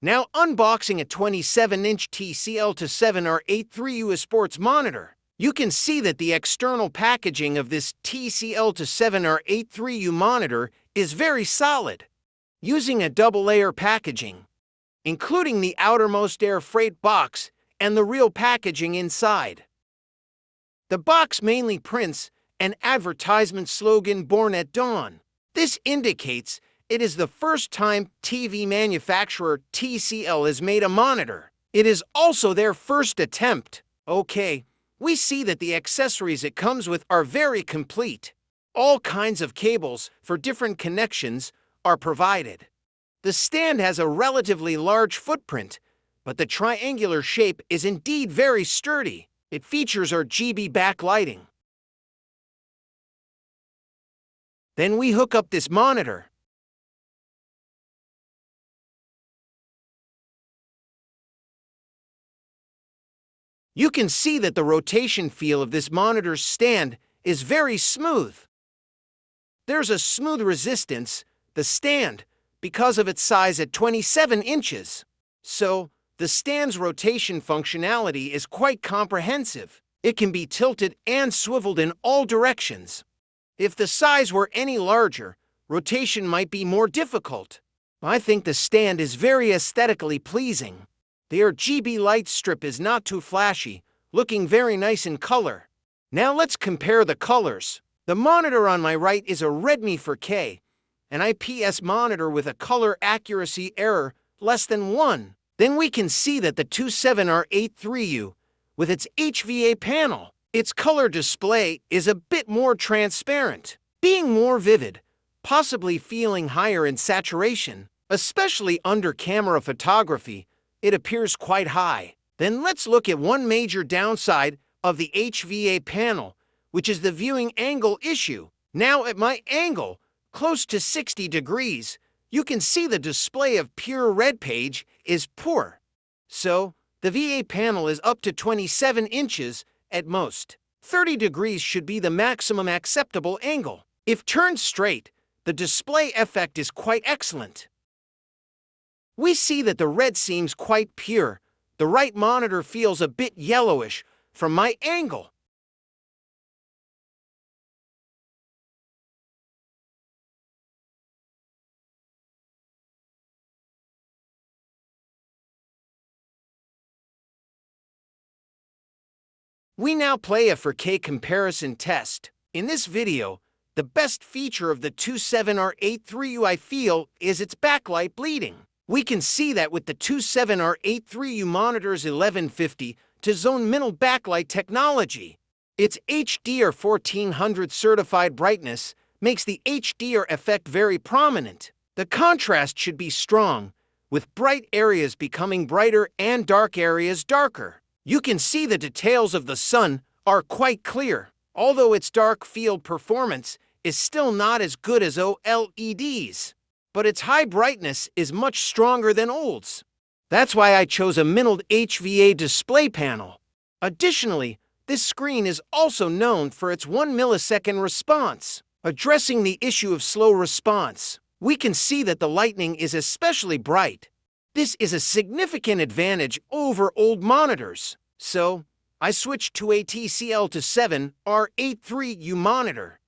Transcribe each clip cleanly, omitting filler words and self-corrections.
Now unboxing a 27-inch TCL-7R83U sports monitor. You can see that the external packaging of this TCL-7R83U monitor is very solid, using a double-layer packaging, including the outermost air freight box and the real packaging inside. The box mainly prints an advertisement slogan, "Born at Dawn." This indicates it is the first time TV manufacturer TCL has made a monitor. It is also their first attempt. Okay, we see that the accessories it comes with are very complete. All kinds of cables for different connections are provided. The stand has a relatively large footprint, but the triangular shape is indeed very sturdy. It features RGB backlighting. Then we hook up this monitor. You can see that the rotation feel of this monitor's stand is very smooth. There's a smooth resistance, the stand, because of its size at 27 inches. So, the stand's rotation functionality is quite comprehensive. It can be tilted and swiveled in all directions. If the size were any larger, rotation might be more difficult. I think the stand is very aesthetically pleasing. The RGB light strip is not too flashy, looking very nice in color. Now let's compare the colors. The monitor on my right is a Redmi 4K, an IPS monitor with a color accuracy error less than 1. Then we can see that the 27R83U, with its HVA panel, its color display is a bit more transparent, being more vivid, possibly feeling higher in saturation, especially under camera photography. It appears quite high. Then let's look at one major downside of the HVA panel, which is the viewing angle issue. Now at my angle, close to 60 degrees, you can see the display of pure red page is poor. So, the VA panel is up to 27 inches at most. 30 degrees should be the maximum acceptable angle. If turned straight, the display effect is quite excellent. We see that the red seems quite pure. The right monitor feels a bit yellowish from my angle. We now play a 4K comparison test. In this video, the best feature of the 27R83U I feel is its backlight bleeding. We can see that with the 27R83U monitor's 1150 to zone middle backlight technology. Its HDR 1400 certified brightness makes the HDR effect very prominent. The contrast should be strong, with bright areas becoming brighter and dark areas darker. You can see the details of the sun are quite clear, although its dark field performance is still not as good as OLED's. But its high brightness is much stronger than OLED's. That's why I chose a milled HVA display panel. Additionally, this screen is also known for its 1 millisecond response. Addressing the issue of slow response, we can see that the lightning is especially bright. This is a significant advantage over old monitors. So, I switched to a TCL-7R83U monitor.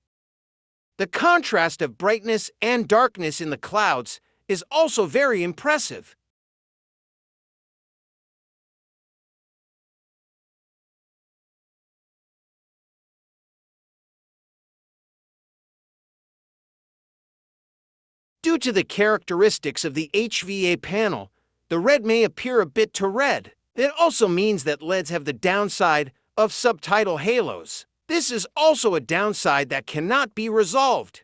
The contrast of brightness and darkness in the clouds is also very impressive. Due to the characteristics of the HVA panel, the red may appear a bit to red. It also means that LEDs have the downside of subtitle halos. This is also a downside that cannot be resolved.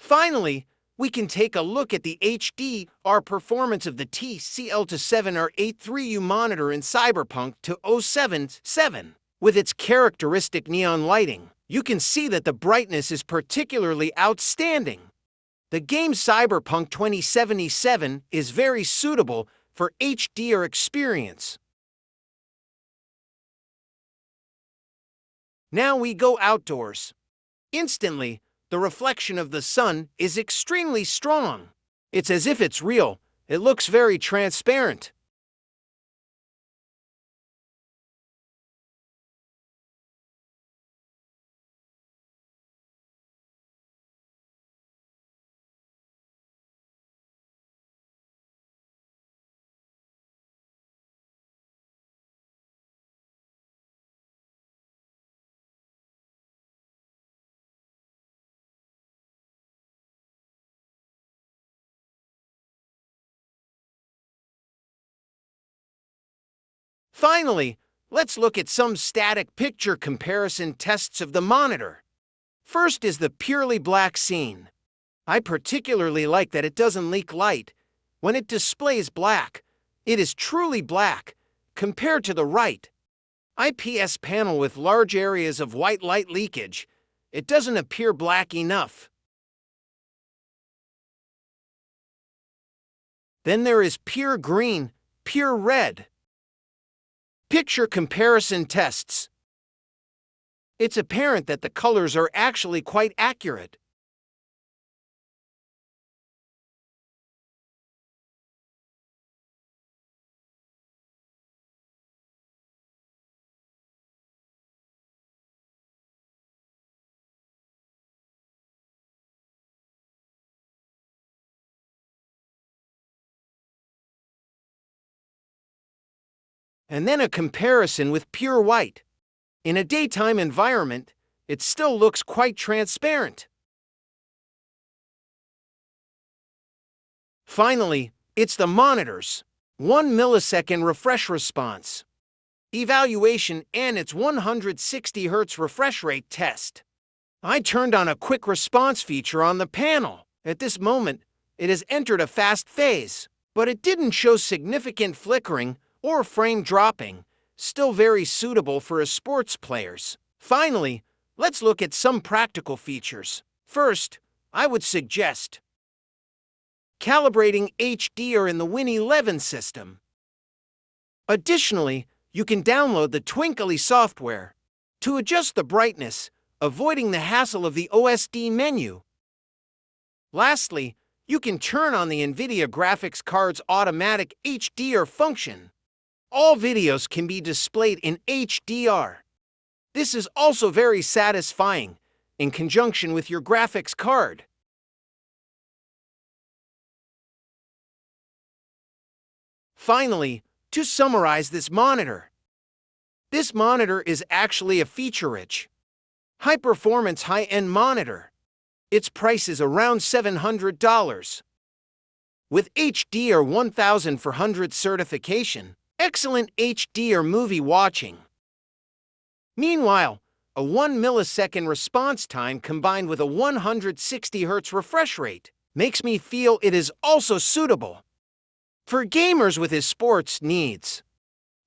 Finally, we can take a look at the HDR performance of the TCL-7R83U monitor in Cyberpunk 2077. With its characteristic neon lighting, you can see that the brightness is particularly outstanding. The game Cyberpunk 2077 is very suitable for HDR experience. Now we go outdoors. Instantly, the reflection of the sun is extremely strong. It's as if it's real. It looks very transparent. Finally, let's look at some static picture comparison tests of the monitor. First is the purely black scene. I particularly like that it doesn't leak light. When it displays black, it is truly black, compared to the right IPS panel with large areas of white light leakage. It doesn't appear black enough. Then there is pure green, pure red. Picture comparison tests. It's apparent that the colors are actually quite accurate. And then a comparison with pure white. In a daytime environment, it still looks quite transparent. Finally, it's the monitor's 1 millisecond refresh response evaluation and its 160 Hz refresh rate test. I turned on a quick response feature on the panel. At this moment, it has entered a fast phase, but it didn't show significant flickering or frame dropping, still very suitable for sports players. Finally, let's look at some practical features. First, I would suggest calibrating HDR in the Win11 system. Additionally, you can download the Twinkly software to adjust the brightness, avoiding the hassle of the OSD menu. Lastly, you can turn on the NVIDIA graphics card's automatic HDR function. All videos can be displayed in HDR. This is also very satisfying in conjunction with your graphics card. Finally, to summarize this monitor is actually a feature-rich, high-performance, high-end monitor. Its price is around $700. With HDR 1400 certification, excellent HDR movie watching. Meanwhile, a 1 millisecond response time combined with a 160 Hz refresh rate makes me feel it is also suitable for gamers with his sports needs.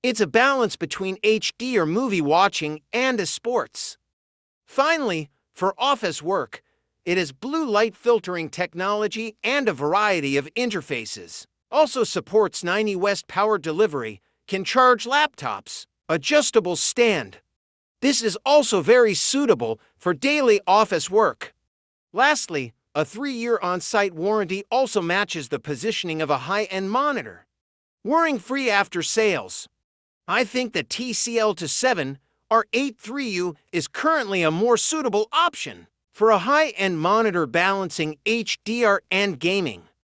It's a balance between HDR movie watching and sports. Finally, for office work, it has blue light filtering technology and a variety of interfaces. Also supports 90 West power delivery, can charge laptops, adjustable stand. This is also very suitable for daily office work. Lastly, a 3-year on-site warranty also matches the positioning of a high-end monitor. Worrying-free after sales. I think the TCL-7R83U is currently a more suitable option for a high-end monitor balancing HDR and gaming.